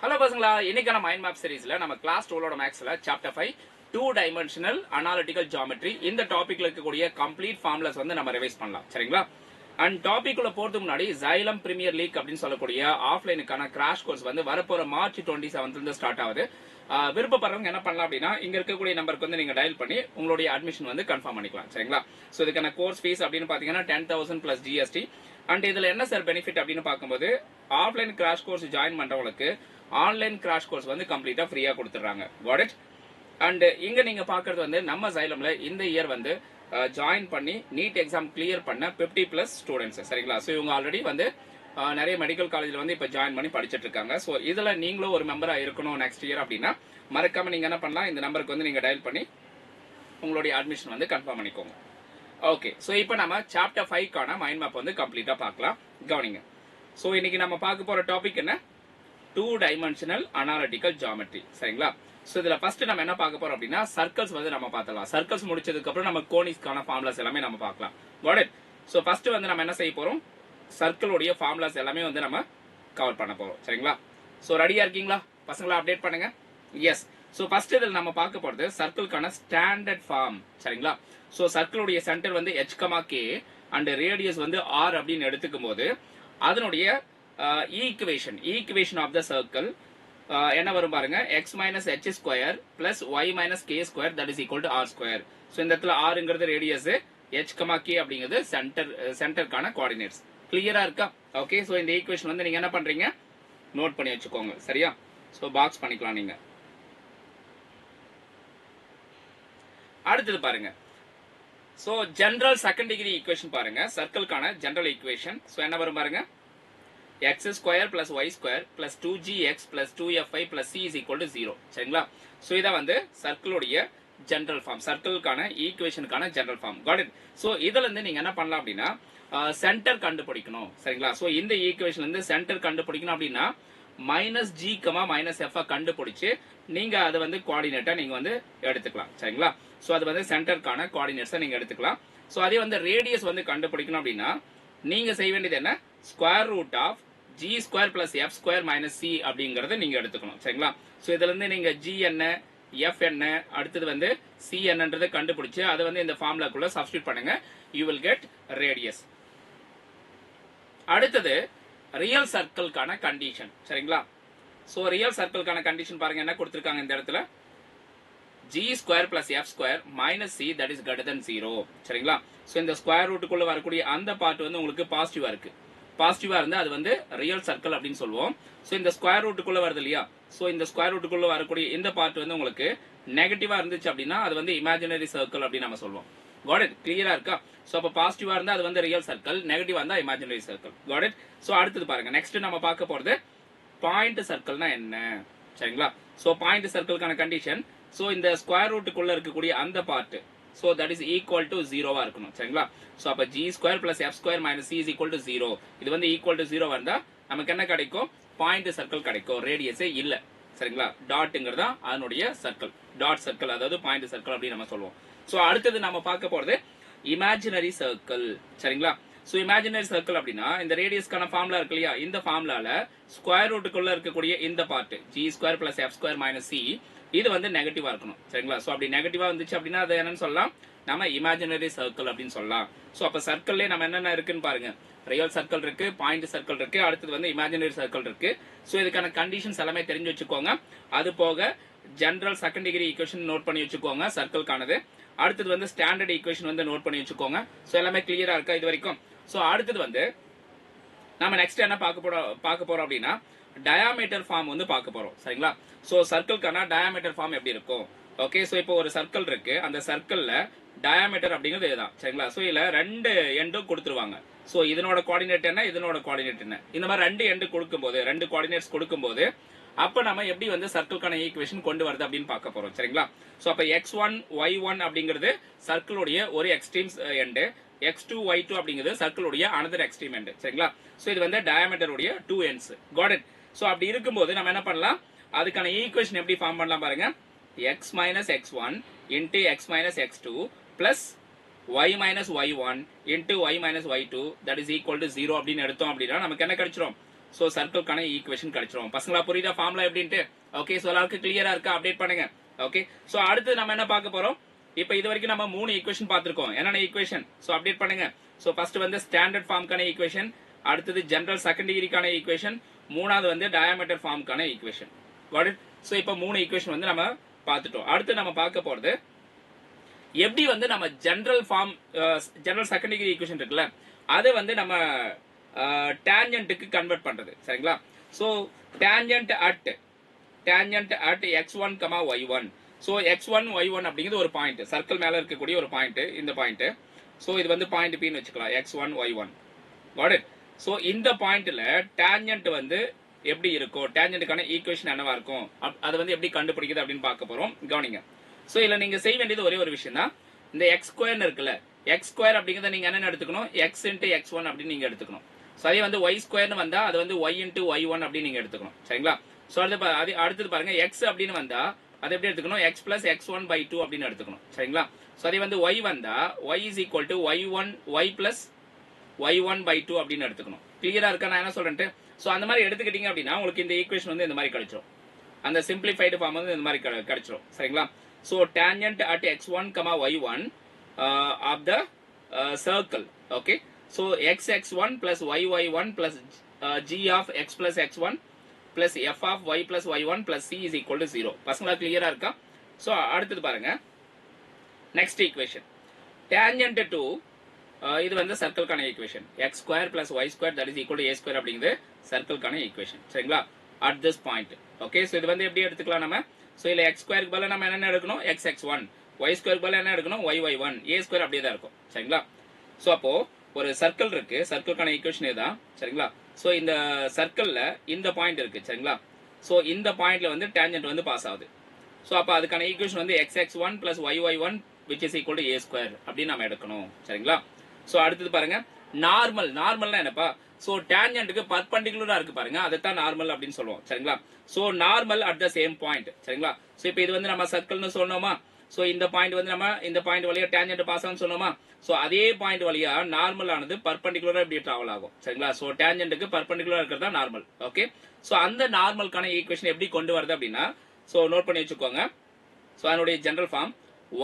Hello பசங்களா, இன்னைக்கான mind map சீரிஸ்ல நம்ம கிளாஸ் 12 மேக்ஸ்ல chapter 5 two dimensional analytical geometry இந்த டாபிக்ல இருக்கக்கூடிய கம்ப்ளீட் ஃபார்முலாஸ் வந்து நம்ம ரிவைஸ் பண்ணலாம். சரிங்களா? அண்ட் டாபிக் உள்ள போறதுக்கு முன்னாடி ஜைலம் பிரீமியர் லீக் அப்படின்னு சொல்லக்கூடிய ஆஃப்லைனுக்கான கிராஷ் கோர்ஸ் வந்து வரப்போற மார்ச் 27th இருந்து ஸ்டார்ட் ஆகுது. விருப்பப்படுறவங்க என்ன பண்ணலாம் அப்படின்னா, இங்க இருக்கக்கூடிய நம்பருக்கு வந்து நீங்க டயல் பண்ணி உங்களுடைய அட்மிஷன் வந்து கன்ஃபார்ம் பண்ணிக்கலாம். சரிங்களா? சோ இதுக்கான கோர்ஸ் ஃபீஸ் அப்படின்னு பாத்தீங்கன்னா 10,000 பிளஸ் ஜிஎஸ்டி. அண்ட் இதுல என்ன சார் பெனிஃபிட் அப்படின்னு பார்க்கும்போது, ஆஃப்லைன் கிராஷ் கோர்ஸ் ஜாயின் பண்றவங்களுக்கு ஆன்லைன் கிராஷ் கோர்ஸ் வந்து கம்ப்ளீட்டா ஃப்ரீயா கொடுத்துறாங்க. Got it? அண்ட் இங்க நீங்க பாக்குறது வந்து நம்ம ஜைலம்ல இந்த இயர் வந்து ஜாயின் பண்ணி நீட் எக்ஸாம் கிளியர் பண்ண 50+ ஸ்டூடெண்ட்ஸ். சரிங்களா? ஸோ இவங்க ஆல்ரெடி வந்து நிறைய மெடிக்கல் காலேஜ்ல வந்து இப்போ ஜாயின் பண்ணி படிச்சுட்டு இருக்காங்க. ஸோ இதுல நீங்களும் ஒரு மெம்பரா இருக்கணும் நெக்ஸ்ட் இயர் அப்படின்னா மறக்காம நீங்க என்ன பண்ணலாம், இந்த நம்பருக்கு வந்து நீங்க டயல் பண்ணி உங்களுடைய அட்மிஷன் வந்து கன்ஃபார்ம் பண்ணிக்கோங்க. ஓகே, ஸோ இப்போ நம்ம சாப்டர் 5க்கான மைண்ட் மேப் வந்து கம்ப்ளீட்டா பார்க்கலாம். கவனிங்க. ஸோ இன்னைக்கு நம்ம பார்க்க போற டாபிக் என்ன? Two dimensional analytical geometry. சரிங்களா? சோ இதுல ஃபர்ஸ்ட் நம்ம என்ன பார்க்க போறோம் அப்படின்னா, சர்க்கிள்ஸ் வந்து நம்ம பார்த்தலாம். சர்க்கிள்ஸ் முடிச்சதுக்கு அப்புறம் நம்ம கோனிஸ்க்கான ஃபார்முலாஸ் எல்லாமே நம்ம பார்க்கலாம். God it? சோ ஃபர்ஸ்ட் வந்து நம்ம என்ன செய்ய போறோம், சர்க்கிளுடைய ஃபார்முலாஸ் எல்லாமே வந்து நம்ம கவர் பண்ண போறோம். சரிங்களா? சோ ரெடியா இருக்கீங்களா பசங்களா? அப்டேட் பண்ணுங்க. எஸ். சோ ஃபர்ஸ்ட் இதுல நம்ம பார்க்க போறது சர்க்கிள்கான ஸ்டாண்டர்ட் ஃபார்ம். சரிங்களா? சோ சர்க்கிளுடைய சென்டர் வந்து h, k அண்ட் ரேடியஸ் வந்து r அப்படின்னு எடுத்துக்கும் போது அதனுடைய ஈக்குவேஷன் ஆஃப் த சர்க்கிள் என்ன வரும் பாருங்க, x minus h square plus y minus k square that is equal to r square. So இந்த இடத்துல ஆறுங்கிறது ரேடியஸ், h, k அப்படிங்கிறது சென்டருக்கான கோஆர்டினேட்ஸ். கிளியரா இருக்கா? ஓகே, ஸோ இந்த ஈக்குவேஷன் வந்து நீங்க என்ன பண்றீங்க, நோட் பண்ணி வச்சுக்கோங்க. சரியா? ஸோ பாக்ஸ் பண்ணிக்கலாம் நீங்க. அடுத்தது பாருங்க, so general second degree equation பாருங்க, சர்க்கிள்கான ஜெனரல் ஈக்குவேஷன். ஸோ என்ன வரும் பாருங்க, x square plus y square plus 2gx plus 2fy plus c is equal to 0. சரிங்களா? ஸோ இதை வந்து சர்க்கிளுடைய ஜெனரல் ஃபார்ம், சர்க்கிளுக்கான ஈக்குவேஷனுக்கான general form. Got it? So இதுல இருந்து நீங்க என்ன பண்ணலாம் அப்படின்னா, சென்டர் கண்டுபிடிக்கணும். சரிங்களா? ஸோ இந்த ஈக்குவேஷன்ல இருந்து சென்டர் கண்டுபிடிக்கணும் அப்படின்னா மைனஸ் g, மைனஸ் f கண்டுபிடிச்சு நீங்க அதை வந்து கோஆர்டினேட்டா நீங்க வந்து எடுத்துக்கலாம். சரிங்களா? ஸோ அது வந்து சென்டருக்கான கோஆர்டினேட்ஸை நீங்க எடுத்துக்கலாம். ஸோ அதே வந்து ரேடியஸ் வந்து கண்டுபிடிக்கணும் அப்படின்னா நீங்க செய்ய வேண்டியது என்ன, square root of g square plus f square minus c அப்படிங்கறத நீங்க எடுத்துக்கணும். சரிங்களா? ஸோ இதுல இருந்து நீங்க g என்ன, f என்ன, அடுத்தது வந்து c என்னன்றதை கண்டுபிடிச்சு அதை வந்து இந்த ஃபார்முலாக்குள்ள சப்ஸ்டிட்யூட் பண்ணுங்க. You will get radius. அடுத்தது ரியல் சர்க்கிள்கான கண்டிஷன். சரிங்களா? ஸோ ரியல் சர்க்கிள்கான கண்டிஷன் பாருங்க, என்ன கொடுத்திருக்காங்க இந்த இடத்துல, g square plus f square minus c that is greater than 0. சரிங்களா? ஸோ இந்த ஸ்கொயர் ரூட்டுக்குள்ள வரக்கூடிய அந்த பார்ட் வந்து உங்களுக்கு பாசிட்டிவா இருக்கு. பாசிட்டிவா இருந்தா அது வந்து ரியல் சர்க்கிள் அப்படின்னு சொல்லுவோம். ஸோ இந்த ஸ்கொயர் ரூட்டுக்குள்ள வருது இல்லையா, ஸோ இந்த ஸ்கொயர் ரூட்டுக்குள்ள வரக்கூடிய இந்த பார்ட் வந்து உங்களுக்கு நெகட்டிவா இருந்துச்சு அப்படின்னா அது வந்து இமேஜினரி சர்க்கிள் அப்படின்னு நம்ம சொல்லுவோம். Got it? கிளியரா இருக்கா? ஸோ அப்போ பாசிட்டிவா இருந்தா அது வந்து ரியல் சர்க்கிள், நெகட்டிவா இருந்தா imaginary circle. God it? So அடுத்தது பாருங்க, நெக்ஸ்ட் நம்ம பார்க்க போறது பாயிண்ட் சர்க்கிள்னா என்ன. சரிங்களா? ஸோ பாயிண்ட் சர்க்கிள்கான கண்டிஷன், ஸோ இந்த ஸ்கொயர் ரூட்டுக்குள்ள இருக்கக்கூடிய அந்த part, so that is equal to 0 இருக்கணும். சரிங்களா? சோ அப்ப g square plus f square minus c is equal to 0. இது வந்து ஈக்குவல் டு 0 வந்தா நமக்கு என்ன கிடைக்கும், பாயிண்ட் சர்க்கிள் கிடைக்கும், ரேடியஸே இல்ல. சரிங்களா? டாட்ங்கிறது தான் அதனுடைய சர்க்கிள், டாட் சர்க்கிள், அதாவது பாயிண்ட் சர்க்கிள் அப்படி நம்ம சொல்லுவோம். சோ அடுத்தது நம்ம பார்க்க போறது இமேஜினரி சர்க்கிள். சரிங்களா? சோ இமேஜினரி சர்க்கிள் அப்படின்னா இந்த ரேடியஸ்க்கான ஃபார்முலா இருக்கு இல்லையா, இந்த ஃபார்முலால ஸ்கொயர் ரூட்டுக்குள்ள இருக்கக்கூடிய இந்த part g square plus f square minus c இது வந்து நெகட்டிவா இருக்கணும். சரிங்களா? சோ அப்படி நெகட்டிவா வந்துச்சு அப்படின்னா அது என்னன்னு சொல்லலாம், நம்ம இமேஜினரி சர்க்கிள் அப்படின்னு சொல்லலாம். சோ அப்ப சர்க்கிள்லயே நம்ம என்னென்ன இருக்குன்னு பாருங்க, ரியல் சர்க்கிள் இருக்கு, பாயிண்ட் சர்க்கிள் இருக்கு, அடுத்தது வந்து இமேஜினரி சர்க்கிள் இருக்கு. சோ இதுக்கான கண்டிஷன்ஸ் எல்லாமே தெரிஞ்சு வச்சுக்கோங்க. அது போக general second degree equation note பண்ணி வச்சுக்கோங்க சர்க்கிள்கானது. அடுத்தது வந்து ஸ்டாண்டர்ட் ஈக்குவேஷன் வந்து நோட் பண்ணி வச்சுக்கோங்க. சோ எல்லாமே கிளியரா இருக்கா இது வரைக்கும்? சோ அடுத்தது வந்து நம்ம நெக்ஸ்ட் என்ன பார்க்க போறோம் அப்படின்னா, டயாமீட்டர் ஃபார்ம் வந்து பார்க்க போறோம். சரிங்களா? சோ சர்க்கிள்கான டயாமீட்டர் ஃபார்ம் எப்படி இருக்கும்? ஓகே, சோ இப்போ ஒரு சர்க்கிள் இருக்கு, அந்த சர்க்கிள்ல டயாமீட்டர் அப்படிங்கிறது இதுதான். சரிங்களா? சோ இதுல ரெண்டு எண்டும் கொடுத்துருவாங்க. சோ இதனோட கோஆர்டினேட் என்ன, இதனோட கோஆர்டினேட் என்ன, இந்த மாதிரி ரெண்டு எண்டு கொடுக்கும்போது, ரெண்டு கோஆர்டினேட்ஸ் கொடுக்கும்போது அப்ப நம்ம எப்படி வந்து சர்க்கிள்கான ஈக்குவேஷன் கொண்டு வருது அப்படின்னு பார்க்க போறோம். சரிங்களா? சோ அப்ப x1 y1 அப்படிங்கிறது சர்க்கிளுடைய ஒரு எக்ஸ்ட்ரீம் எண்டு, x2 y2 அப்படிங்கிறது சர்க்கிளுடைய அனதர் எக்ஸ்ட்ரீம் எண்டு. சரிங்களா? சோ இது வந்து டயாமீட்டர் உடைய 2 ends. God it? சோ அப்படி இருக்கும்போது நம்ம என்ன பண்ணலாம், அதுக்கான ஈக்குவேஷன் எப்படி ஃபார்ம் பண்ணலாம் பாருங்க, x minus x1 into x minus x2 plus y minus y1 into y minus y2 that is equal to 0 அப்படின்னு எடுத்தோம் அப்படின்னா நமக்கு என்ன கிடைச்சிரும், ஸோ சர்க்கிள்கான ஈக்குவேஷன் கிடைச்சிரும். பசங்களா புரியுதா ஃபார்முலா எப்படின்ட்டு? ஓகே, ஸோ எல்லாருக்கும் கிளியரா இருக்கா? அப்டேட் பண்ணுங்க. ஓகே, ஸோ அடுத்து நம்ம என்ன பார்க்க போறோம்? இப்போ இது வரைக்கும் நம்ம 3 ஈக்குவேஷன் பார்த்திருக்கோம். என்னென்ன ஈக்குவேஷன்? ஸோ அப்டேட் பண்ணுங்க. ஸோ ஃபர்ஸ்ட் வந்து ஸ்டாண்டர்ட் ஃபார்முக்கான ஈக்குவேஷன், அடுத்தது ஜெனரல் செகண்ட் டிகிரிக்கான ஈக்குவேஷன், மூணாவது வந்து டயாமீட்டர் ஃபார்முக்கான ஈக்குவேஷன். Got it? ஸோ இப்போ 3 ஈக்குவேஷன் வந்து நம்ம பார்த்துட்டோம். அடுத்து நம்ம பார்க்க போறது எப்படி வந்து நம்ம general form, general second degree equation இருக்குல்ல, அது வந்து நம்ம டேஞ்சன்ட்டுக்கு கன்வெர்ட் பண்றது. சரிங்களா? So tangent at x1, y1. So x1, y1 அப்படிங்கிறது ஒரு பாயிண்ட், சர்க்கிள் மேல இருக்கக்கூடிய ஒரு பாயிண்ட், இந்த பாயிண்ட். ஸோ இது வந்து பாயிண்ட் பின்னு வச்சுக்கலாம், x1, y1. God it? So இந்த பாயிண்ட்ல டேஞ்சன்ட் வந்து எப்படி இருக்கும், டேஞ்சன்ட்டுக்கான ஈக்குவேஷன் என்னவா இருக்கும், அது வந்து எப்படி கண்டுபிடிக்குது அப்படின்னு பார்க்க போறோம். கவனிங்க. ஸோ இதுல நீங்க செய்ய வேண்டியது ஒரே ஒரு விஷயம் தான். இந்த எக்ஸ் ஸ்கொயர்னு இருக்குல்ல, எக்ஸ் ஸ்கொயர் அப்படிங்கிறத நீங்க என்ன எடுத்துக்கணும், எக்ஸ் இன்ட்டு x1 அப்படின்னு நீங்க எடுத்துக்கணும். ஸோ அதே வந்து ஒய் ஸ்கொயர்னு வந்தா அது வந்து ஒய் இன்ட்டு y1 அப்படின்னு நீங்க எடுத்துக்கணும். சரிங்களா? ஸோ அடுத்தது பாருங்க, எக்ஸ் அப்படின்னு வந்தா அது எப்படி எடுத்துக்கணும், எக்ஸ் பிளஸ் x1/2 அப்படின்னு எடுத்துக்கணும். சரிங்களா? ஸோ அதே வந்து ஒய் வந்தா y is equal to y plus y1/2 அப்படின்னு எடுத்துக்கணும். கிளியரா இருக்கா நான் என்ன சொல்றேன்ட்டு? ஸோ அந்த மாதிரி எடுத்துக்கிட்டீங்க அப்படின்னா உங்களுக்கு இந்த ஈக்குவேஷன் வந்து இந்த மாதிரி கிடைச்சிரும். அந்த சிம்பிளிஃபைடு ஃபார்ம் வந்து இந்த மாதிரி கிடைச்சிரும். சரிங்களா? So tangent at x1, y1 of the circle. Okay, so x1 plus y1 plus g of x plus x1 plus f of y plus y1 plus c is equal to 0. பசங்களா கிளியரா இருக்கா? So அடுத்தது பாருங்க, next equation tangent to இது வந்து சர்க்கிள்கான equation, x square plus y square that is equal to a square அப்படிங்கிறது சர்க்கிள்கான ஈக்குவேஷன். சரிங்களா? At this point. Okay, so இது வந்து எப்படி எடுத்துக்கலாம் நம்ம? ஸோ இல்லை எக்ஸ் ஸ்கொயருக்கு பதிலாக நம்ம என்ன எடுக்கணும், x1, ஒய் ஸ்கொயருக்கு பதிலாக என்ன எடுக்கணும், y1, ஏ ஸ்கொயர் அப்படியே தான் இருக்கும். சரிங்களா? ஸோ அப்போ ஒரு சர்க்கிள் இருக்கு, சர்க்கிள்கான ஈக்குவேஷன் இதுதான். சரிங்களா? ஸோ இந்த சர்க்கிளில் இந்த பாயிண்ட் இருக்கு. சரிங்களா? ஸோ இந்த பாயிண்ட்ல வந்து டேஞ்சன்ட் வந்து பாஸ் ஆகுது. ஸோ அப்போ அதுக்கான ஈக்குவேஷன் வந்து x1 plus y1 which is equal to a square அப்படின்னு நம்ம எடுக்கணும். சரிங்களா? ஸோ அடுத்தது பாருங்க, நார்மல்னா என்னப்பா? ஸோ டேஞ்சன்ட்டுக்கு பர்பண்டிகுலரா இருக்கு பாருங்க, அதைத்தான் நார்மல் அப்படின்னு சொல்லுவோம். சரிங்களா? So normal at the same point. சரிங்களா? ஸோ இப்போ இது வந்து நம்ம சர்க்கிள்னு சொன்னோமா? ஸோ இந்த பாயிண்ட் வந்து நம்ம இந்த பாயிண்ட் வழியா டேஞ்சன்ட் பாஸ் ஆகும்னு சொன்னோமா? ஸோ அதே பாயிண்ட் வழியா நார்மல் ஆனது பர்பண்டிகுலரா இப்படி டிராவல் ஆகும். சரிங்களா? ஸோ டேஞ்சன்ட்டுக்கு பர்பண்டிகுலரா இருக்கிறதா நார்மல். ஓகே, ஸோ அந்த நார்மலுக்கான ஈக்குவேஷன் எப்படி கொண்டு வருது அப்படின்னா, ஸோ நோட் பண்ணி வச்சுக்கோங்க. ஸோ அதனுடைய general form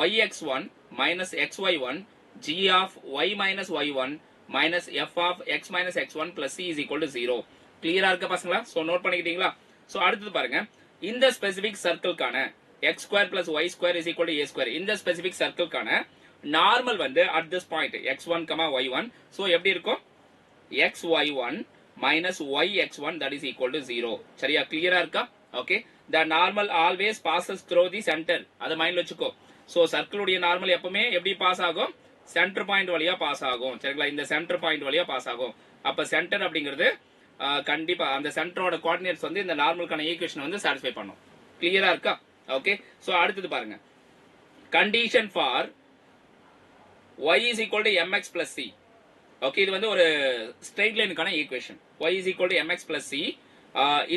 yx1 minus xy1 g of y minus y1 minus f of x minus x1 plus c is equal to 0. கிளியரா இருக்க பசங்களா? So note பண்ணிக்கிட்டீங்களா? ஸோ அடுத்தது பாருங்க, இந்த specific சர்க்கிள்கான x square plus y square is equal to a square, இந்த specific சர்க்கிள்கான normal வந்து at this point x1, y1. So எப்படி இருக்கும், xy1 minus yx1 that is equal to 0. சரியா? கிளியரா இருக்கா? Okay, the normal always passes through the center. அதை மைண்ட்ல வச்சுக்கோ. ஸோ சர்க்கிளுடைய நார்மல் எப்பவுமே எப்படி பாஸ் ஆகும், சென்டர் பாயிண்ட் வழியா பாஸ் ஆகும். சரிங்களா? இந்த சென்டர் பாயிண்ட் வழியா பாஸ் ஆகும். அப்ப சென்டர் அப்படிங்கிறது கண்டிப்பா அந்த சென்டரோட கோஆர்டினேட்ஸ் வந்து இந்த நார்மலுக்கான ஈக்குவேஷன் வந்து சாட்டிஸ்ஃபை பண்ணும். கிளியரா இருக்கா? ஓகே, ஸோ அடுத்தது பாருங்க, condition for y is equal to mx plus c. Okay, இது வந்து ஒரு ஸ்ட்ரெயிட் லைனுக்கான equation. y is equal to mx plus c.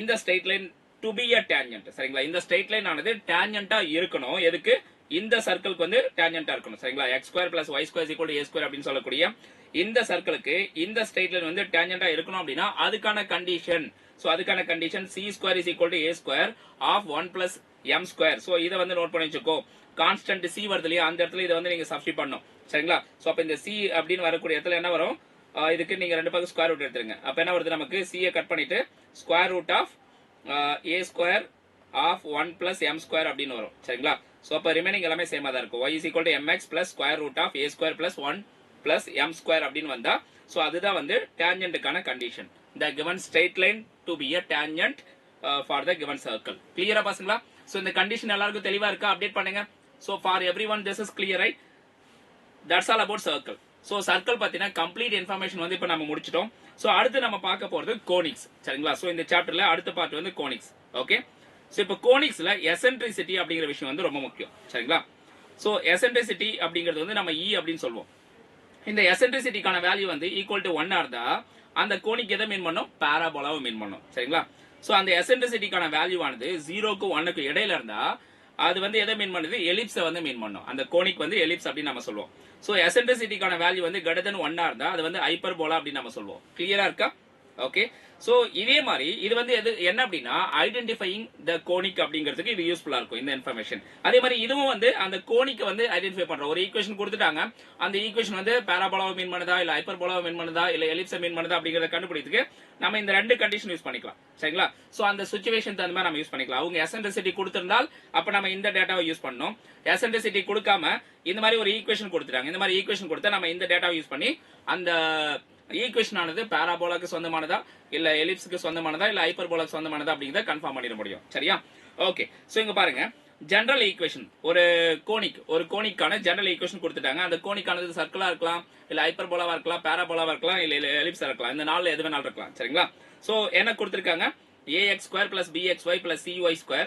இந்த straight line to be a tangent. சரிங்களா? இந்த ஸ்ட்ரெயிட் லைன் ஆனது டேஞ்சன்ட்டா இருக்கணும். எதுக்கு? இந்த சர்க்கிளுக்கு வந்து டேஞ்சன்ட்டா இருக்கணும். சரிங்களா? x square plus y square is equal to a square அப்படின்னு சொல்லக்கூடிய இந்த சர்க்கிளுக்கு இந்த ஸ்ட்ரெயிட் லைன் வந்து டேஞ்சன்ட்டா இருக்கணும் அப்படின்னா அதுக்கான கண்டிஷன், ஸோ அதுக்கான condition c square is equal to a square of 1 plus m square. So இதை வந்து நோட் பண்ணி வச்சுக்கோ. கான்ஸ்டன்ட் c வருது இல்லையா, அந்த இடத்துல இதை வந்து நீங்க சப்ஸ்டிட் பண்ணணும். சரிங்களா? ஸோ அப்ப இந்த c அப்படின்னு வரக்கூடிய இடத்துல என்ன வரும், இதுக்கு நீங்க ரெண்டு பக்கம் ஸ்கொயர் ரூட் எடுத்துருங்க. அப்ப என்ன வருது, நமக்கு c கட் பண்ணிட்டு square root of a square of 1 plus m square அப்படின்னு வரும். சரிங்களா? ஸோ அப்போ ரிமைனிங் எல்லாமே சேமா தான் இருக்கும். y is equal to mx plus square root of a square plus 1 plus m square அப்படின்னு வந்தா, ஸோ அதுதான் வந்து டேஞ்சன்ட்டுக்கான condition. the given straight line to be a tangent for the given circle. கிளியரா பசங்களா? ஸோ இந்த கண்டிஷன் எல்லாருக்கும் தெளிவா இருக்கா? அப்டேட் பண்ணுங்க. So for everyone this is clear, right? that's all about circle. So circle பார்த்தீங்கன்னா கம்ப்ளீட் இன்ஃபர்மேஷன் வந்து இப்போ நம்ம முடிச்சிட்டோம். ஸோ அடுத்து நம்ம பார்க்க போறது கோனிக்ஸ். சரிங்களா? ஸோ இந்த சாப்டர்ல அடுத்த பார்ட் வந்து கோனிக்ஸ். ஓகே, ஸோ இப்போ கோனிக்ஸ்ல எசென்ட்ரிசிட்டி அப்படிங்கிற விஷயம் வந்து ரொம்ப முக்கியம். சரிங்களா? ஸோ எசென்ட்ரிசிட்டி அப்படிங்கிறது வந்து நம்ம E அப்படின்னு சொல்லுவோம். இந்த எசென்ட்ரிசிட்டிக்கான வேல்யூ வந்து ஈக்குவல் டு 1 இருந்தா அந்த கோனிக் எதை மீன் பண்ணும், பாராபோலாவை மீன் பண்ணும். சரிங்களா? ஸோ அந்த எசென்ட்ரிசிட்டிக்கான வேல்யூ ஆனது 0க்கு 1க்கு இடையில இருந்தா அது வந்து எதை மீன் பண்ணுது, எலிப்ஸை வந்து மீன் பண்ணும். அந்த கோனிக் வந்து எலிப்ஸ் அப்படின்னு நம்ம சொல்லுவோம். ஸோ எசென்ட்ரிசிட்டிக்கான வேல்யூ வந்து greater than 1 இருந்தா அது வந்து ஹைப்பர்போலா அப்படின்னு நம்ம சொல்லுவோம். கிளியரா இருக்கா? ஓகே. சோ இதே மாதிரி இது வந்து எது என்ன அப்படின்னா ஐடென்டிஃபையிங் த கோனிக் அப்படிங்கிறதுக்கு இது யூஸ்ஃபுல்லா இருக்கும் இந்த இன்ஃபர்மேஷன். அதே மாதிரி இதுவும் வந்து அந்த கோனிக்க வந்து ஐடென்டிஃபை பண்றோம். ஒரு ஈக்குவேஷன் கொடுத்துட்டாங்க, அந்த ஈக்குவேஷன் வந்து பாராபோலாவை மீன் பண்ணுதா இல்ல ஹைப்பர்போலாவை மீன் பண்ணுதா இல்ல எலிப்ஸை மீன் பண்ணுதா அப்படிங்கறத கண்டுபிடிக்கிறதுக்கு நம்ம இந்த ரெண்டு கண்டிஷன் யூஸ் பண்ணிக்கலாம். சரிங்களா? சோ அந்த சிச்சுவேஷன் தகுந்த மாதிரி நம்ம யூஸ் பண்ணிக்கலாம். அவங்க எசென்ட்ரிசிட்டி கொடுத்திருந்தால் அப்ப நம்ம இந்த டேட்டாவை யூஸ் பண்ணணும். எசென்ட்ரிசிட்டி கொடுக்காம இந்த மாதிரி ஒரு ஈக்குவேஷன் கொடுத்துட்டாங்க, இந்த மாதிரி ஈக்குவேஷன் கொடுத்தா நம்ம இந்த டேட்டாவை யூஸ் பண்ணி அந்த ஈக்குவேஷன் ஆனது பாராபோலாக்கு சொந்தமானதா இல்ல எலிப்ஸ்க்கு சொந்தமானதா இல்ல ஹைப்பர்போலாக்கு சொந்தமானதா அப்படிங்கறத கன்ஃபார்ம் பண்ணிட முடியும். சரியா? ஓகே. சோ இங்க பாருங்க, ஜெனரல் ஈக்குவேஷன் ஒரு கோனிக்கான ஜெனரல் ஈக்குவேஷன் கொடுத்துட்டாங்க. அந்த கோனிக்கானது சர்க்கிளா இருக்கலாம் இல்ல ஹைப்பர்போலாவா இருக்கலாம், பாராபோலாவா இருக்கலாம் இல்ல எலிப்ஸா இருக்கலாம். இந்த நாலுல எது வேணாலும் இருக்கலாம். சரிங்களா? சோ என்ன கொடுத்திருக்காங்க, ax² + bxy + cy²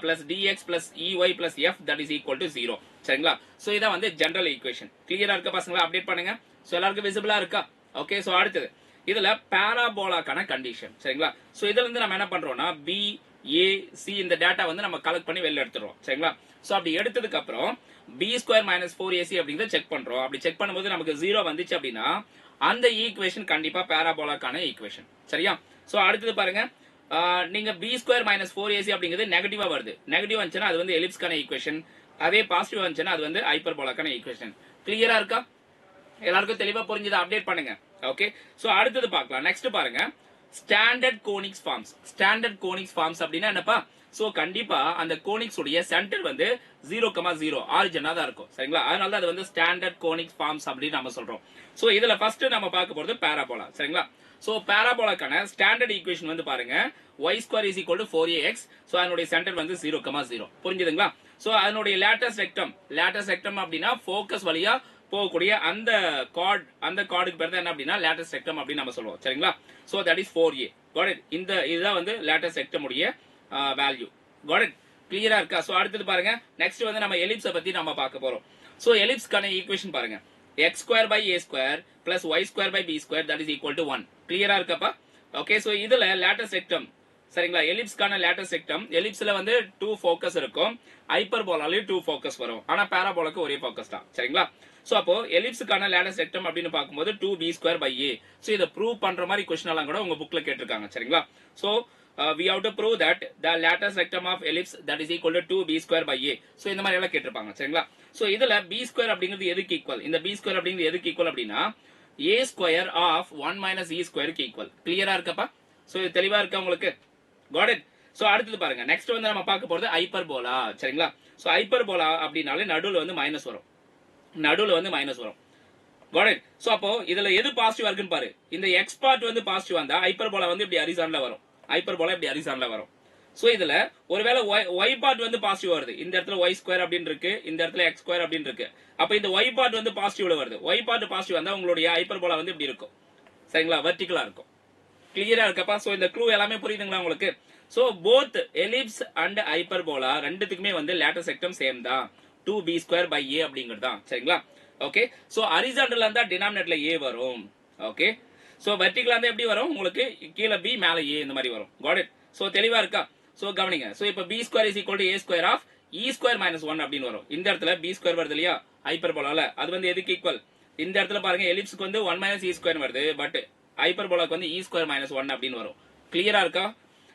plus dx plus ey plus f that is equal to 0. சரிங்களா? சோ இத வந்து ஜெனரல் ஈக்குவேஷன். கிளியரா இருக்க பசங்களா? அப்டேட் பண்ணுங்க. சோ எல்லாருக்கும் விசிபிளா இருக்கா? ஓகே. சோ அடுத்து இதுல பாராபோலாக்கான கண்டிஷன். சரிங்களா? சோ இதுல இருந்து நம்ம என்ன பண்றோம்னா b a c இந்த டேட்டா வந்து நம்ம கலெக்ட் பண்ணி வெளில எடுத்துறோம். சரிங்களா? சோ அப்படி எடுத்ததுக்கு அப்புறம் b² - 4ac அப்படிங்கறத செக் பண்றோம். அப்படி செக் பண்ணும்போது நமக்கு 0 வந்துச்சு அப்படின்னா அந்த ஈக்குவேஷன் கண்டிப்பா பாராபோலாக்கான ஈக்குவேஷன். சரியா? சோ அடுத்து பாருங்க, நீங்க b² - 4ac அப்படிங்கிறது நெகட்டிவா வருது. நெகட்டிவ் வந்துச்சுன்னா அது வந்து எலிப்ஸ்க்கான ஈக்குவேஷன். அதே பாசிட்டிவ் வந்துச்சுன்னா அது வந்து ஹைப்பர்போலாக்கான ஈக்குவேஷன். கிளியரா இருக்கா? எல்லாருக்கும் தெளிவா புரிஞ்சதை அப்டேட் பண்ணுங்க. ஓகே. சோ அடுத்து பார்க்கலாம். நெக்ஸ்ட் பாருங்க, standard conics forms. Standard conics forms அப்படின்னா என்னப்பா? சோ கண்டிப்பா அந்த கோனிக்ஸ் உடைய சென்டர் வந்து 0,0 ஆரிஜினா தான் இருக்கும். சரிங்களா? அதனால தான் அது வந்து ஸ்டாண்டர்ட் கோனிக்ஸ் ஃபார்ம்ஸ் அப்படின்னு நம்ம சொல்றோம். சோ இதுல ஃபர்ஸ்ட் நம்ம பார்க்க போறது பாராபோலா. சரிங்களா? சோ பாராபோலாக்கான ஸ்டாண்டர்ட் ஈக்குவேஷன் வந்து பாருங்க, y² = 4ax. சோ அதனுடைய சென்டர் வந்து 0,0. புரிஞ்சுதுங்களா? சோ அதனுடைய லேட்டஸ்ட் ரெக்டம் அப்படின்னா ஃபோக்கஸ் வழியா போகக்கூடிய அந்த கார்டுக்கு பேர் தான் என்ன அப்படின்னா லேட்டஸ்ட் ரெக்டம் அப்படின்னு நம்ம சொல்லுவோம். சரிங்களா? So that is 4a. Got it. இதுதான் வந்து லேட்டஸ்ட் ரெக்டம் உடைய வேல்யூ. Got it. கிளியரா இருக்கா? சோ அடுத்து பாருங்க, நெக்ஸ்ட் வந்து நம்ம எலிப்ஸை பத்தி நம்ம பார்க்க போறோம். சோ எலிப்ஸ்க்கான ஈக்குவேஷன் பாருங்க, x² / a² plus y² / b² that is equal to 1. கிளியரா இருக்கப்பா? ஓகே. சோ இதுல லேட்டஸ்ட் ரெக்டம். சரிங்களா? எலிப்ஸ்க்கான லேட்டஸ்ட் ரெக்டம். எலிப்ஸ்ல வந்து 2 ஃபோக்கஸ் இருக்கும், ஹைப்பர்போலாலயும் 2 ஃபோக்கஸ் வரும். ஆனா பாராபோலாக்கு ஒரே ஃபோக்கஸ் தான். சரிங்களா? சோ அப்போ எலிப்ஸ்க்கான லேட்டஸ்ட் ரெக்டம் அப்படின்னு பார்க்கும்போது 2b² / a. சோ இத ப்ரூவ் பண்ற மாதிரி क्वेश्चन எல்லாம் கூட உங்க புக்ல கேட்டிருக்காங்க. சரிங்களா? So we have to prove that the latest rectum of ellipse that is equal to 2b² / a. So இந்த மாதிரி எல்லாம் கேட்டிருப்பாங்க. சரிங்களா? சோ இதுல b² அப்படிங்கிறது எதுக்கு ஈக்குவல்? இந்த b² அப்படிங்கிறது எதுக்கு ஈக்குவல் அப்படின்னா a² of 1 - e² க்கு ஈக்குவல். கிளியரா இருக்கப்பா? சோ இது தெளிவா இருக்கா உங்களுக்கு? God it. சோ அடுத்து பாருங்க, நெக்ஸ்ட் வந்து நம்ம பார்க்க போறது ஹைப்பர்போலா. சரிங்களா? சோ ஹைப்பர்போலா அப்படினாலே நடுவுல வந்து மைனஸ் வரும். Got it. சோ அப்போ இதுல எது பாசிட்டிவா இருக்குன்னு பாரு. இந்த x பார்ட் வந்து பாசிட்டிவ் வந்தா ஹைப்பர்போலா வந்து இப்படி ஹரிசான்ல வரும். சோ இதுல ஒருவேளை y பார்ட் வந்து பாசிட்டிவ் வருது. இந்த இடத்துல y² அப்படின்னு இருக்கு, இந்த இடத்துல x² அப்படின்னு இருக்கு. அப்ப இந்த y பார்ட் வந்து பாசிட்டிவ்ல வருது. y பார்ட் பாசிட்டிவ் வந்தா உங்களுடைய ஹைப்பர்போலா வந்து இப்படி இருக்கும். சரிங்களா? வெர்டிகலா இருக்கும். கிளியரா இருக்கப்பா? சோ இந்த க்ளூ எல்லாமே புரியுதுங்களா உங்களுக்கு? So both ellipse and hyperbola ரெண்டுத்துக்குமே வந்து லேட்டஸ்ட் ரெக்டம் சேம் தான், 2b² / a அப்படிங்கிறது தான். சரிங்களா? ஓகே. சோ ஹரிசான்டல்ல இருந்தா டினாமினேட்டர்ல a வரும். ஓகே. சோ வெர்டிகலா இருந்தா எப்படி வரும்? உங்களுக்கு கீழ b மேல a இந்த மாதிரி வரும். Got it. சோ தெளிவா இருக்கா? சோ கவனிங்க. சோ இப்போ b² = a² of e² - 1 அப்படின்னு வரும். இந்த இடத்துல b² வருது இல்லையா ஹைப்பர்போலால, அது வந்து எதுக்கு ஈக்குவல்? இந்த இடத்துல பாருங்க, எலிப்ஸ்க்கு வந்து 1 - e² வருது, பட் ஹைப்பர்போலாக்கு வந்து e² - 1 அப்படின்னு வரும். கிளியரா இருக்கா?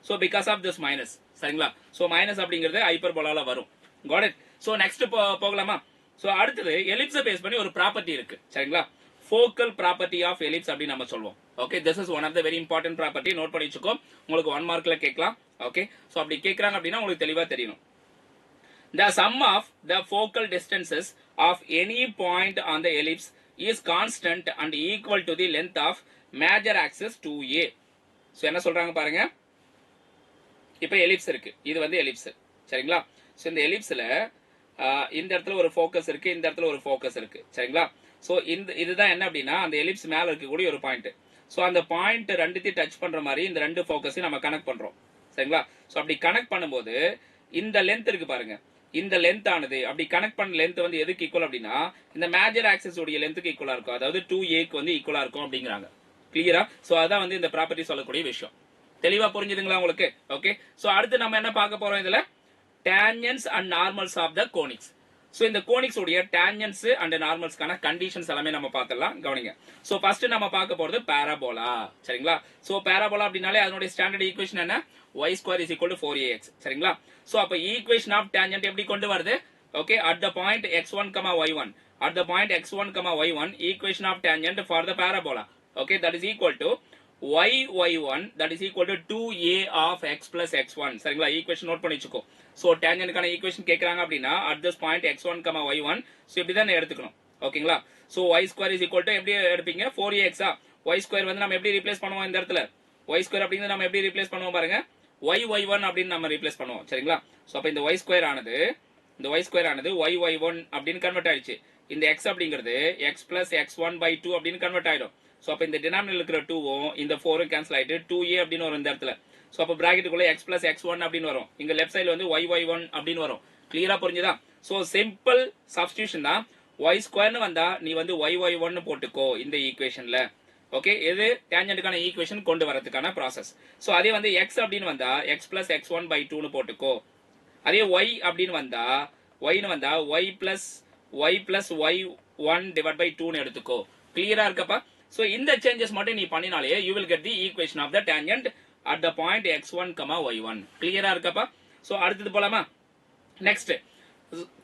So because of this minus. சரிங்களா? சோ மைனஸ் அப்படிங்கிறது ஹைப்பர்போலால வரும். Got it. சோ நெக்ஸ்ட் போகலாமா? சோ அடுத்து எலிப்ஸை பேஸ் பண்ணி ஒரு ப்ராப்பர்ட்டி இருக்கு. சரிங்களா? ஃபோக்கல் ப்ராப்பர்ட்டி ஆஃப் எலிப்ஸ் அப்படி நம்ம சொல்வோம். Okay. This is one of the very important property. Note பண்ணி வச்சுக்கோ, உங்களுக்கு 1 மார்க்ல கேட்கலாம். ஓகே. சோ அப்படி கேக்குறாங்க அப்படின்னா உங்களுக்கு தெளிவா தெரியணும். The sum of the focal distances of any point on the ellipse is constant and equal to the length of major axis 2a. So என்ன சொல்றாங்க பாருங்க, இப்போ எலிப்ஸ் இருக்கு, இது வந்து எலிப்ஸ். சரிங்களா? சோ இந்த எலிப்ஸ்ல இந்த இடத்துல ஒரு ஃபோக்கஸ் இருக்கு, இந்த இடத்துல ஒரு ஃபோக்கஸ் இருக்கு. சரிங்களா? சோ இதுதான் என்ன அப்படின்னா அந்த எலிப்ஸ் மேல இருக்கக்கூடிய ஒரு பாயிண்ட். சோ அந்த பாயிண்ட் ரெண்டுத்தையும் டச் பண்ற மாதிரி இந்த ரெண்டு ஃபோக்கஸையும் நம்ம கனெக்ட் பண்றோம். சரிங்களா? சோ அப்படி கனெக்ட் பண்ணும்போது இந்த லென்த் இருக்கு பாருங்க, இந்த லென்த் ஆனது அப்படி கனெக்ட் பண்ண லென்த் வந்து எதுக்கு ஈக்குவல் அப்படின்னா இந்த மேஜர் ஆக்சிஸ் உடைய லென்த்துக்கு ஈக்குவலா இருக்கும். அதாவது 2a க்கு வந்து ஈக்குவலா இருக்கும் அப்படிங்கிறாங்க. கிளியரா? சோ அதான் வந்து இந்த ப்ராப்பர்ட்டி சொல்லக்கூடிய விஷயம். தெளிவா புரிஞ்சுதுங்களா உங்களுக்கு? ஓகே. சோ அடுத்து நம்ம என்ன பார்க்க போறோம்? இதுல tangents and normals of the conics. So இந்த கோனிக்ஸ் உடைய டேஞ்சன்ஸ் அண்ட் நார்மல்ஸ்க்கான கண்டிஷன்ஸ் எல்லாமே நம்ம பார்த்துடலாம், கவனிங்க. ஸோ ஃபர்ஸ்ட் நம்ம பார்க்க போறது பேராபோலா, சரிங்களா. ஸோ பேராபோலா அப்படின்னாலே அதனுடைய ஸ்டாண்டர்ட் ஈக்குவேஷன் என்ன, y square is equal to 4ax, சரிங்களா. ஸோ அப்போ ஈக்குவேஷன் ஆஃப் டேஞ்சன்ட் எப்படி கொண்டு வருது, okay, at the point x1, y1, at the point x1, y1, equation of tangent for the parabola, okay, that is equal to y1 that is equal to 2a of x plus x1, சரிங்களா. Equation note பண்ணி வச்சுக்கோ. So டேஞ்சன்ட்கான equation கேட்கறாங்க அப்படின்னா at this point x1, y1, so இப்படி தான் எடுத்துக்கணும், ஓகேங்களா. So y square is equal to எப்படி எடுப்பீங்க, 4ax. y ஸ்கொயர் வந்து நம்ம எப்படி ரீப்ளேஸ் பண்ணுவோம் இந்த இடத்துல, y ஸ்கொயர் அப்படிங்கிறது நம்ம எப்படி ரீப்ளேஸ் பண்ணுவோம் பாருங்க, y1 அப்படின்னு நம்ம ரீப்ளேஸ் பண்ணுவோம், சரிங்களா. ஸோ அப்போ இந்த y ஸ்கொயர் ஆனது y1 அப்படின்னு கன்வெர்ட் ஆயிடுச்சு. இந்த x அப்படிங்கிறது x plus x1 by 2 அப்படின்னு கன்வெர்ட் ஆயிடும். ஸோ அப்போ இந்த டினாமினேட்டர் இருக்கிற 2வும் இந்த 4ம் கேன்சல் ஆயிட்டு 2a அப்படின்னு வரும் இந்த இடத்துல. ஸோ அப்போ பிராக்கெட்டுக்குள்ள x plus x1 அப்படின்னு வரும். இங்க லெஃப்ட் சைடுல வந்து y1 அப்படின்னு வரும். கிளியரா புரிஞ்சுதா. ஸோ சிம்பிள் சப்ஸ்டிடியூஷன் தான். y ஸ்கொயர்னு வந்தா நீ வந்து y1 போட்டுக்கோ இந்த ஈக்குவேஷன்ல, ஓகே. இது டேஞ்சன்ட்கான ஈக்குவேஷன் கொண்டு வரதுக்கான ப்ராசஸ். ஸோ அதே வந்து x அப்படின்னு வந்தா x plus x1 by 2னு போட்டுக்கோ. அதே y அப்படின்னு வந்தா y plus y1 divided by 2 னு எடுத்துக்கோ. கிளியரா இருக்கப்பா. சோ இந்த சேஞ்சஸ் மட்டும் நீ பண்ணினாலே you will get the equation of the tangent at the point x1, y1. கிளியரா இருக்கப்பா. சோ அடுத்து போலாமா. Next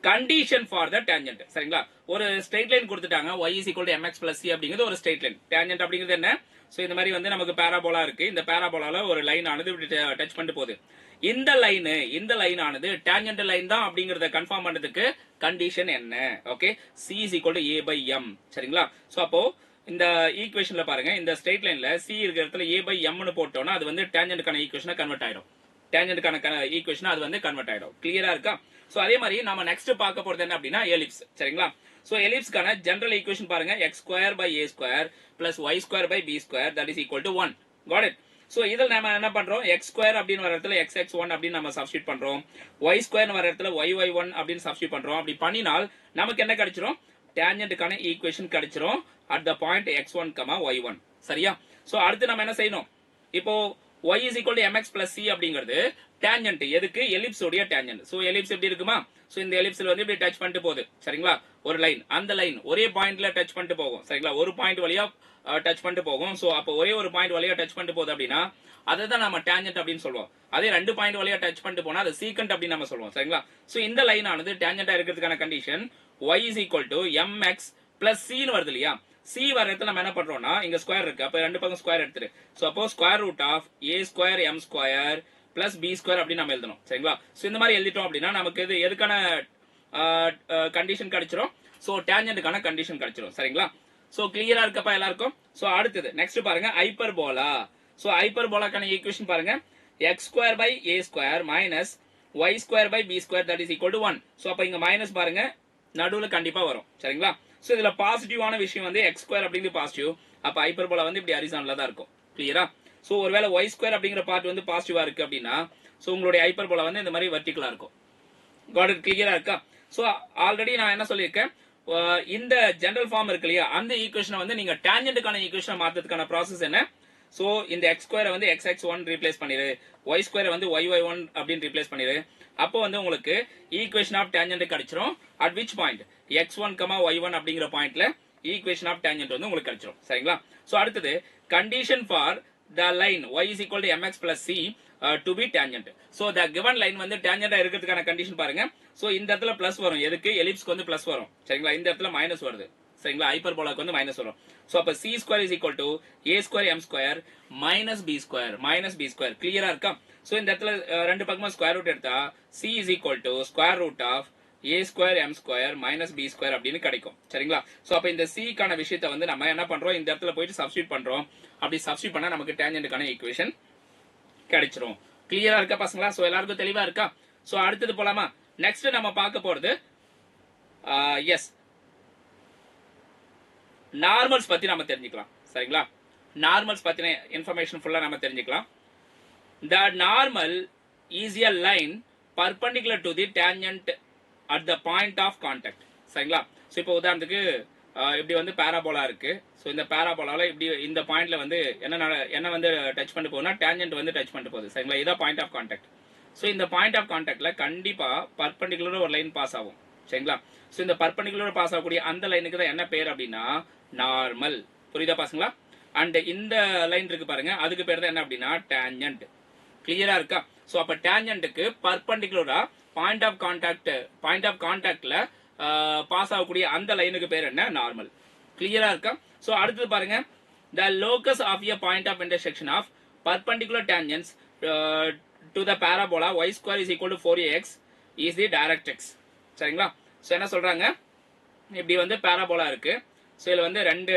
condition for the tangent, சரிங்களா. ஒரு ஸ்ட்ரெயிட் லைன் கொடுத்துட்டாங்க, y is equal to mx plus c அப்படிங்கிறது ஒரு ஸ்ட்ரெயிட் லைன். டேஞ்சன்ட் அப்படிங்கிறது என்ன, சோ இந்த மாதிரி வந்து நமக்கு பேராபோலா இருக்கு. இந்த பேராபோலால ஒரு லைன் ஆனது இப்படி டச் பண்ணிட்டு போகுது. இந்த லைன் ஆனது டேஞ்சன்ட் லைன் தான் அப்படிங்கறத கன்ஃபார்ம் பண்றதுக்கு கண்டிஷன் என்ன, okay, c is equal to a by m, சரிங்களா. சோ அப்போ இந்த ஈக்குவேஷன்ல பாருங்க, இந்த ஸ்ட்ரெயிட் லைன்ல c இருக்கிற இடத்துல a by m னு போட்டோம்னா அது வந்து டேஞ்சன்ட்கான ஈக்குவேஷனா கன்வெர்ட் ஆயிடும். டேஞ்சன்ட்கான ஈக்குவேஷனா அது வந்து கன்வெர்ட் ஆயிடும். கிளியரா இருக்கா. சோ அதே மாதிரி நாம நெக்ஸ்ட் பார்க்க போறது என்ன அப்படின்னா எலிப்ஸ், சரிங்களா. சோ எலிப்ஸ்க்கான ஜெனரல் ஈக்குவேஷன் பாருங்க, x square by a square plus y square by b square that is equal to 1. got it. So இதில் நாம என்ன பண்றோம், x ஸ்கொயர் அப்படின்னு வர இடத்துல xx1 அப்படின்னு நம்ம சப்ஸ்டிட்யூட் பண்றோம், y ஸ்கொயர் வர இடத்துல yy1 அப்படின்னு சப்ஸ்டிட்யூட் பண்றோம். அப்படி பண்ணினால் நமக்கு என்ன கிடைச்சிரும், டேஞ்சன்ட்கான ஈக்குவேஷன் கிடைச்சிரும் at the point x1, y1, சரியா. சோ அடுத்து நம்ம என்ன செய்யணும், இப்போ y is equal to mx plus c அப்படிங்கிறது டேஞ்சன்ட் எதுக்கு, எலிப்ஸ் உடைய டேஞ்சன்ட். சோ எலிப்ஸ் எப்படி இருக்குமா, சோ இந்த எலிப்ஸ்ல வந்து இப்படி டச் பண்ணிட்டு போகுது, சரிங்களா. ஒரு லைன், அந்த லைன் ஒரே பாயிண்ட்ல டச் பண்ணிட்டு போகும், சரிங்களா. ஒரு பாயிண்ட் வழியா டச் பண்ணிட்டு போகும். சோ அப்போ ஒரே ஒரு பாயிண்ட் வழியா டச் பண்ணிட்டு போகுது அப்படின்னா அதை தான் நம்ம டேஞ்சன்ட் அப்படின்னு சொல்லுவோம். அதே ரெண்டு பாயிண்ட் வழியா டச் பண்ணிட்டு போனா அது சீக்கண்ட் அப்படின்னு நம்ம சொல்லுவோம், சரிங்களா. சோ இந்த லைன் ஆனது டேஞ்சன்டா இருக்கிறதுக்கான condition y is equal to mx plus c னு வருது இல்லையா. c வர இடத்துல நம்ம என்ன பண்றோம்னா இங்க ஸ்கொயர் இருக்கு, அப்ப ரெண்டு பக்கம் ஸ்கொயர் எடுத்துரு. சோ அப்போ square root of a square m square plus b square அப்படின்னு நம்ம எழுதணும், சரிங்களா. சோ இந்த மாதிரி எழுதிட்டோம் அப்படின்னா நமக்கு இது எதுக்கான கண்டிஷன் கிடைச்சிரும், சோ டேஞ்சன்ட்கான கண்டிஷன் கிடைச்சிரும், சரிங்களா. சோ கிளியரா இருக்கப்பா எல்லாருக்கும். சோ அடுத்தது நெக்ஸ்ட் பாருங்க ஹைப்பர்போலா. சோ ஹைப்பர்போலாக்கான ஈக்குவேஷன் பாருங்க, x square by a square minus y square by b square that is equal to 1. So அப்ப இங்க மைனஸ் பாருங்க நடுவுல கண்டிப்பா வரும், சரிங்களா. சோ இதுல பாசிட்டிவான விஷயம் வந்து x ஸ்கொயர் அப்படிங்கிறது பாசிட்டிவ், அப்ப ஹைப்பர்போலா வந்து இப்படி ஹரிசான்ல தான் இருக்கும், கிளியரா. சோ ஒருவேளை y ஸ்கொயர் அப்படிங்கிற பார்ட் வந்து பாசிட்டிவா இருக்கு அப்படின்னா சோ உங்களுடைய ஹைப்பர்போலா வந்து இந்த மாதிரி வெர்டிகலா இருக்கும். காட் இட், கிளியரா இருக்கா. சோ ஆல்ரெடி நான் என்ன சொல்லியிருக்கேன், இந்த ஜெனரல் ஃபார்ம் இருக்கு இல்லையா, அந்த ஈக்குவேஷனை வந்து நீங்க டேஞ்சன்ட்கான ஈக்குவேஷனை மாத்துறதுக்கான ப்ராசஸ் என்ன, சோ இந்த x ஸ்கொயரை வந்து xx1 ரீப்ளேஸ் பண்ணிரு, y ஸ்கொயரை வந்து yy1 அப்படின்னு ரீப்ளேஸ் பண்ணிரு. அப்போ வந்து உங்களுக்கு ஈக்குவேஷன் ஆஃப் டேஞ்சன்ட் கிடைச்சிரும். At which point x1, y1 அப்படிங்கிற பாயிண்ட்ல ஈக்குவேஷன் ஆஃப் டேஞ்சன்ட் வந்து உங்களுக்கு கிடைச்சிரும், சரிங்களா. சோ அடுத்தது condition for the line y is equal to mx plus c to be tangent. So the given line வந்து டேஞ்சன்டா இருக்கிறதுக்கான கண்டிஷன் பாருங்க. சோ இந்த இடத்துல பிளஸ் வரும், எதுக்கு, எலிப்ஸ்க்கு வந்து பிளஸ் வரும், சரிங்களா. இந்த இடத்துல மைனஸ் வருது, சரிங்களா. ஹைப்பர்போலாக்கு வந்து மைனஸ் வரும். சோ அப்ப c square is equal to a square m square minus b square, கிளியரா இருக்கா. சோ இந்த இடத்துல ரெண்டு பக்கமா ஸ்கொயர் ரூட் எடுத்தா c is equal to square root of a square m square minus b square அப்படின்னு கிடைக்கும், சரிங்களா. சோ அப்ப இந்த c கான விஷயத்தை வந்து நம்ம என்ன பண்றோம், இந்த இடத்துல போயிட்டு சப்ஸ்டிட்யூட் பண்றோம். அப்படி சப்ஸ்டிட்யூட் பண்ணா நமக்கு டேஞ்சன்ட்கான ஈக்குவேஷன் கிடைச்சிரும். கிளியரா இருக்கா பசங்களா. சோ எல்லாருக்கும் தெளிவா இருக்கா. சோ அடுத்தது போலாமா. நெக்ஸ்ட் நம்ம பார்க்க போறது எஸ் நார்மல்ஸ் பத்தி நம்ம தெரிஞ்சுக்கலாம், சரிங்களா. நார்மல்ஸ் பத்தின இன்ஃபர்மேஷன் ஃபுல்லா நம்ம தெரிஞ்சுக்கலாம். The normal is a line perpendicular to the tangent at the point of contact, சரிங்களா. சோ இப்போ உதாரணத்துக்கு இப்படி வந்து பேராபோலா இருக்கு. சோ இந்த பேராபோலால இப்படி இந்த பாயிண்ட்ல வந்து என்ன வந்து டச் பண்ணிட்டு போகுதுன்னா டேஞ்சன்ட் வந்து டச் பண்ணிட்டு போகுது, சரிங்களா. இதான் பாயிண்ட் ஆஃப் கான்டாக்ட். சோ இந்த பாயிண்ட் ஆஃப் கான்டாக்ட்ல கண்டிப்பா பர்பெண்டிகுலரா ஒரு லைன் பாஸ் ஆகும், சரிங்களா? ஸோ இந்த பர்பண்டிகுலர் பாஸ் ஆகக்கூடிய அந்த லைனுக்கு தான் என்ன பேர் அப்படின்னா நார்மல். புரியுதா பாசுங்களா? அண்ட் இந்த லைன் இருக்கு பாருங்க, அதுக்கு பேர் தான் என்ன அப்படின்னா டேஞ்சன்ட். கிளியரா இருக்கா? ஸோ அப்ப டேஞ்சன்ட்டுக்கு பர்பண்டிகுலரா பாயிண்ட் ஆஃப் கான்டாக்ட்ல பாஸ் ஆகக்கூடிய அந்த லைனுக்கு பேர் என்ன நார்மல். கிளியரா இருக்கா? ஸோ அடுத்தது பாருங்க, the locus of a point of intersection of perpendicular tangents to the parabola y square is equal to 4ax is the directrix. சரிங்களா? ஸோ என்ன சொல்றாங்க, இப்படி வந்து பேராபோலா இருக்கு. ஸோ இதுல வந்து ரெண்டு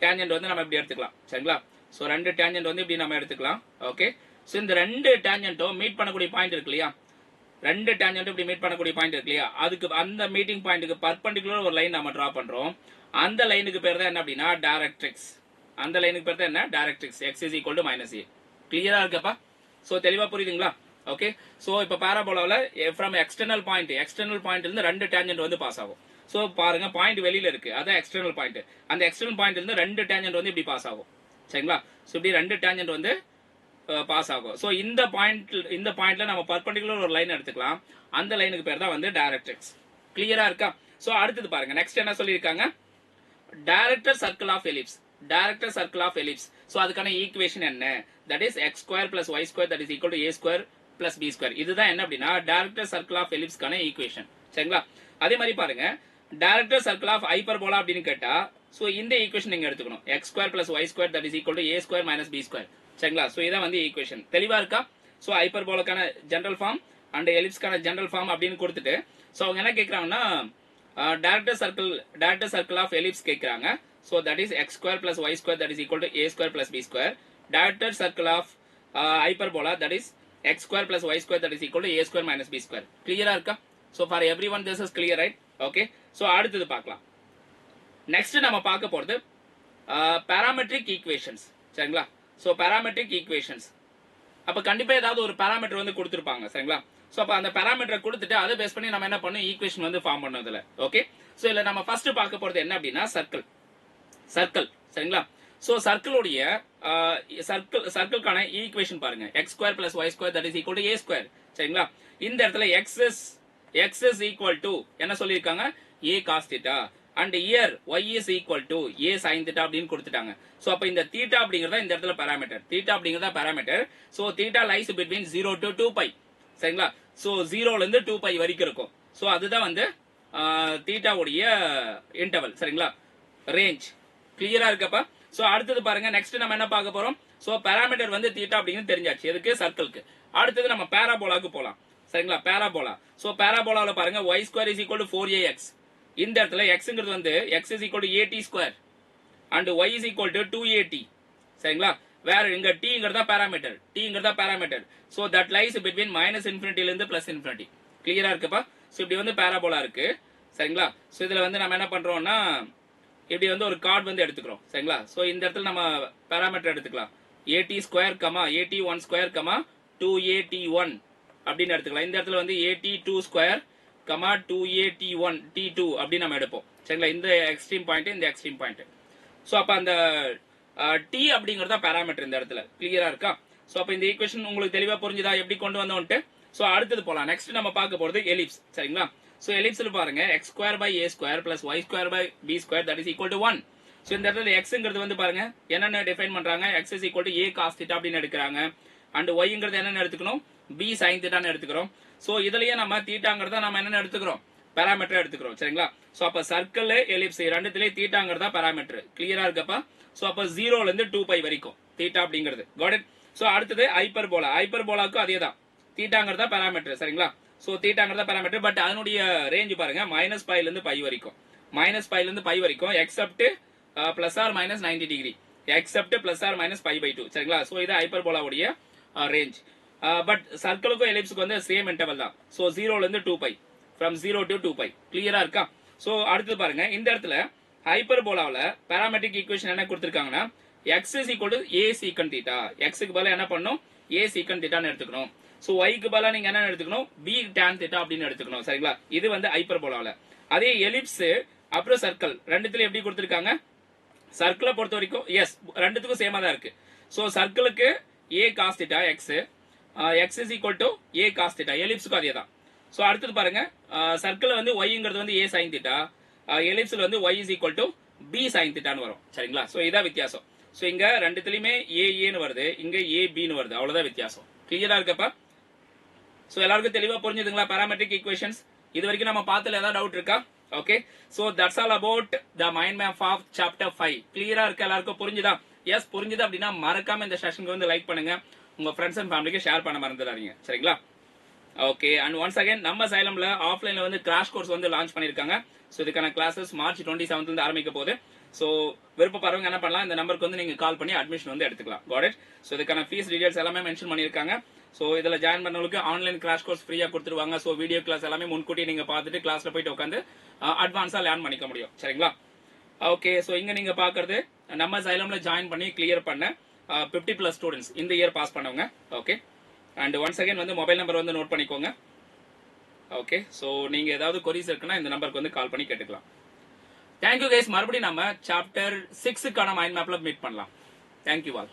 டேஞ்சன்ட் வந்து நம்ம இப்படி எடுத்துக்கலாம். சரிங்களா? ஸோ ரெண்டு டேஞ்சன்ட் வந்து இப்படி நம்ம எடுத்துக்கலாம். ஓகே. ஸோ இந்த ரெண்டு டேஞ்சன்ட்டும் மீட் பண்ணக்கூடிய பாயிண்ட் இருக்கு இல்லையா, ரெண்டு டேஞ்சன்ட் இப்படி மீட் பண்ணக்கூடிய பாயிண்ட் இருக்கு இல்லையா, அதுக்கு அந்த மீட்டிங் பாயிண்ட்டுக்கு பர்பண்டிகுலர் ஒரு லைன் நம்ம டிரா பண்றோம். அந்த லைனுக்கு பேர் தான் என்ன அப்படின்னா டைரக்ட்ரிக்ஸ். அந்த லைனுக்கு பேர் தான் என்ன directrix. x is equal to -a. கிளியரா இருக்கப்பா? ஸோ தெளிவா புரியுதுங்களா? ஓகே. ஸோ இப்போ பாராபோலாவில் ஃப்ரம் எக்ஸ்டர்னல் பாயிண்ட் இருந்து ரெண்டு டேஞ்சன்ட் வந்து பாஸ் ஆகும். ஸோ பாருங்க, பாயிண்ட் வெளியில இருக்கு, அதான் எக்ஸ்டர்னல் பாயிண்ட். அந்த எக்ஸ்டர்னல் பாயிண்ட் இருந்து ரெண்டு டேஞ்சன்ட் வந்து இப்படி பாஸ் ஆகும். சரிங்களா? ஸோ இப்படி ரெண்டு டேஞ்சன்ட் வந்து பாஸ் ஆகும். ஸோ இந்த பாயிண்ட்ல நம்ம பர்பண்டிகுலர் ஒரு லைன் எடுத்துக்கலாம். அந்த லைனுக்கு பேர் தான் வந்து டைரக்ட்ரிக்ஸ். கிளியரா இருக்கா? ஸோ அடுத்தது பாருங்க, நெக்ஸ்ட் என்ன சொல்லியிருக்காங்க, director circle of ellipse. So அதுக்கான ஈக்குவேஷன் என்ன, that is x square plus y square that is equal to a square plus b square. இதுதான் என்ன அப்படின்னா டைரக்டர் சர்க்கிள் ஆஃப் எலிப்ஸ்க்கான ஈக்குவேஷன். சரிங்களா? அதே மாதிரி பாருங்க, டைரக்டர் சர்க்கிள் ஆஃப் ஹைப்பர்போலா அப்படின்னு கேட்டா, ஸோ இந்த ஈக்குவேஷன் நீங்க எடுத்துக்கணும், x square plus y square that is equal to a square minus b square. சரிங்களா? ஸோ இதான் வந்து ஈக்குவேஷன். தெளிவா இருக்கா? ஸோ ஹைப்பர்போலாக்கான ஜெனரல் ஃபார்ம் அண்ட் எலிப்ஸ்க்கான ஜெனரல் ஃபார்ம் அப்படின்னு கொடுத்துட்டு, ஸோ அவங்க என்ன கேட்கறாங்கன்னா டைரக்டர் சர்க்கிள் ஆஃப் எலிப்ஸ் கேட்கறாங்க. So that is x square plus y square that is equal to a square plus b square. Directed circle of hyperbola that is x square plus y square that is equal to a square minus b square. Clear இருக்கா? So for everyone this is clear, right? Okay. So அடுத்தது பார்க்கலாம். Next நம்ம பார்க்க போறது parametric equations. சரிங்களா? So parametric equations. அப்ப கண்டிப்பா ஏதாவது ஒரு பாராமீட்டர் வந்து கொடுத்திருப்பாங்க. சரிங்களா? சோ அப்ப அந்த பாராமீட்டரை கொடுத்துட்டு அதை பேஸ் பண்ணி நம்ம என்ன பண்ணணும், ஈக்குவேஷன் வந்து ஃபார்ம் பண்ணதுல. ஓகே. சோ இல்ல நம்ம ஃபர்ஸ்ட் பார்க்க போறது என்ன அப்படின்னா சர்க்கிள். சரிங்களா? சோ சர்க்கிளுடைய சர்க்கிள்கான ஈக்குவேஷன் பாருங்க, x square plus y square that is equal to a square. சரிங்களா? இந்த இடத்துல x is equal to என்ன சொல்லியிருக்காங்க, a cos theta and here y is equal to a sin theta அப்படின்னு கொடுத்துட்டாங்க. சோ அப்ப இந்த theta அப்படிங்கறத இந்த இடத்துல parameter. So theta lies between 0 to 2π. சரிங்களா? சோ 0ல இருந்து 2π வரைக்கும் இருக்கும். சோ அதுதான் வந்து theta உடைய இன்டர்வல். சரிங்களா? ரேஞ்ச். கிளியரா இருக்கப்பா? சோ அடுத்தது பாருங்க, நெக்ஸ்ட் நம்ம என்ன பார்க்க போறோம், சோ பாராமீட்டர் வந்து தீட்டா அப்படிங்கிறது தெரிஞ்சாச்சு, எதுக்கு, சர்க்கிளுக்கு. அடுத்தது நம்ம பாராபோலாக்கு போலாம். சரிங்களா? பாராபோலா. சோ பாராபோலால பாருங்க, y square is equal to 4ax. இந்த இடத்துல xங்கிறது வந்து x is equal to at square and y is equal to 2at. சரிங்களா? வேற இங்க tங்கிறதா parameter. So that lies between minus இன்ஃபினிட்டில இருந்து பிளஸ் இன்ஃபினிட்டி. கிளியரா இருக்குப்பா? சோ இப்படி வந்து பாராபோலா இருக்கு. சரிங்களா? சோ இதுல வந்து நம்ம என்ன பண்றோம்னா, இப்படி வந்து ஒரு கார்டு வந்து எடுத்துக்கிறோம். சரிங்களா? சோ இந்த இடத்துல நம்ம பாராமீட்டர் எடுத்துக்கலாம், at square at1 square 2at1 அப்படின்னு எடுத்துக்கலாம். இந்த இடத்துல வந்து at2 ஸ்கொயர் 2at1 t2 அப்படின்னு நம்ம எடுப்போம். சரிங்களா? இந்த எக்ஸ்ட்ரீம் பாயிண்ட், இந்த எக்ஸ்ட்ரீம் பாயிண்ட். சோ அப்ப அந்த t அப்படிங்கறத பாராமீட்டர் இந்த இடத்துல. கிளியரா இருக்கா? சோ அப்ப இந்த ஈக்குவேஷன் உங்களுக்கு தெளிவா புரிஞ்சுதா எப்படி கொண்டு வந்தோம்ட்டு? சோ அடுத்தது போலாம். நெக்ஸ்ட் நம்ம பார்க்க போறது எலிப்ஸ். சரிங்களா? சோ எலிப்ஸ்ல பாருங்க, x square by a square plus y square by b square that is equal to 1. So இந்த இடத்துல xங்கிறது வந்து பாருங்க என்னென்ன டிஃபைன் பண்றாங்க, x is equal to a cos theta அப்படின்னு எடுக்கறாங்க. அண்ட் yங்கிறது என்னென்ன எடுத்துக்கணும், b sin theta ன்னு எடுத்துக்கிறோம். சோ இதுலயே நம்ம தீட்டாங்கறத நம்ம என்னென்ன எடுத்துக்கிறோம், பாராமீட்டர் எடுத்துக்கிறோம். சரிங்களா? சோ அப்ப சர்க்கிள் எலிப்ஸ் ரெண்டுத்திலே தீட்டாங்கறதா பாராமீட்டர். கிளியரா இருக்கப்பா? சோ அப்ப 0ல இருந்து 2π வரைக்கும் தீட்டா அப்படிங்கிறது. God it? சோ அடுத்தது ஹைப்பர்போலாக்கு அதேதான், தீட்டாங்கறதா பாராமீட்டர். சரிங்களா? சோ தீட்டாங்கறத பாராமீட்டர், பட் அதனுடைய ரேஞ்ச் பாருங்க -π ல இருந்து π வரைக்கும், except plus or minus 90 degree, except plus or minus π/2. சரிங்களா? சோ இது ஹைப்பர்போலாவுடைய ரேஞ்ச். பட் சர்க்கிளுக்கும் எலிப்ஸுக்கு வந்து சேம் இன்டர்வல் தான். சோ 0ல இருந்து 2π, ஃப்ரம் 0 to 2π. கிளியரா இருக்கா? சோ அடுத்து பாருங்க, இந்த இடத்துல ஹைப்பர்போலாவுல பாராமெட்ரிக் ஈக்குவேஷன் என்ன கொடுத்திருக்காங்கன்னா, x is equal to a secant theta. x க்கு பதிலா என்ன பண்ணணும், a secant theta ன்னு எடுத்துக்கணும். சோ y க்கு பதிலா நீங்க என்ன எடுத்துக்கணும், b tan theta அப்படின்னு எடுத்துக்கணும். சரிங்களா? இது வந்து ஹைப்பர்போலாவுல. அதே எலிப்ஸ் அப்புறம் சர்க்கிள் ரெண்டுத்துல எப்படி கொடுத்திருக்காங்க, சர்க்கிளை பொறுத்த வரைக்கும் எஸ் ரெண்டுத்துக்கும் சேமா தான் இருக்கு. சோ சர்க்கிளுக்கு a cos theta x is equal to a cos theta, எலிப்ஸுக்கு அதே தான். ஸோ அடுத்தது பாருங்க சர்க்கிள் வந்து ஒய்ங்கிறது வந்து ஏ சைன் தீட்டா, எலிப்ஸில் வந்து y is equal to b sine தீட்டான்னு வரும். சரிங்களா? ஸோ இதான் வித்தியாசம். ஸோ இங்க ரெண்டுத்துலையுமே ஏன்னு வருது, இங்க ஏபின்னு வருது, அவ்வளோதான் வித்தியாசம். கிளியரா இருக்கப்பா? ஸோ எல்லாருக்கும் தெளிவாக புரிஞ்சுதுங்களா பேராமெட்ரிக் ஈக்குவேஷன்ஸ்? இது வரைக்கும் நம்ம பார்த்ததுல ஏதாவது டவுட் இருக்கா? Okay, so that's all about the mind map of chapter 5. கிளியரா இருக்கு? எல்லாருக்கும் புரிஞ்சுதா? எஸ், புரிஞ்சுது அப்படின்னா மறக்காம இந்த செஷனுக்கு வந்து லைக் பண்ணுங்க, உங்க ஃப்ரெண்ட்ஸ் அண்ட் ஃபேமிலிக்கு ஷேர் பண்ண மறந்துடாதீங்க. சரிங்களா? ஓகே, அண்ட் ஒன்ஸ் அகைன் நம்ம சைலம்ல ஆஃப்லைன்ல வந்து கிராஷ் கோர்ஸ் வந்து லான்ச் பண்ணிருக்காங்க. ஸோ இதுக்கான கிளாஸஸ் மார்ச் 27 இருந்து ஆரம்பிக்க போகுது. ஸோ விருப்பப்படுறவங்க என்ன பண்ணலாம், இந்த நம்பருக்கு வந்து நீங்க கால் பண்ணி அட்மிஷன் வந்து எடுத்துக்கலாம். God it? ஸோ இதுக்கான ஃபீஸ் டீடைல்ஸ் எல்லாமே மென்ஷன் பண்ணியிருக்காங்க. ஸோ இதில் ஜாயின் பண்ணவங்களுக்கு ஆன்லைன் கிளாஸ் கோர்ஸ் ஃப்ரீயாக கொடுத்துருவாங்க. ஸோ வீடியோ கிளாஸ் எல்லாமே முன்கூட்டி நீங்கள் பார்த்துட்டு கிளாஸில் போயிட்டு உட்காந்து அட்வான்ஸாக லேர்ன் பண்ணிக்க முடியும். சரிங்களா? ஓகே, ஸோ இங்கே நீங்கள் பார்க்குறது நம்ம சைலமில் ஜாயின் பண்ணி கிளியர் பண்ண 50+ ஸ்டூடெண்ட்ஸ் இந்த இயர் பாஸ் பண்ணவங்க. ஓகே, அண்ட் ஒன்ஸ் அகைன் வந்து மொபைல் நம்பர் வந்து நோட் பண்ணிக்கோங்க. ஓகே, ஸோ நீங்கள் ஏதாவது கொரிஸ் இருக்குன்னா இந்த நம்பருக்கு வந்து கால் பண்ணி கேட்டுக்கலாம். Thank you guys. மறுபடியும் நம்ம சாப்டர் 6க்கான மைண்ட் மேப்பில் மீட் பண்ணலாம். Thank you all.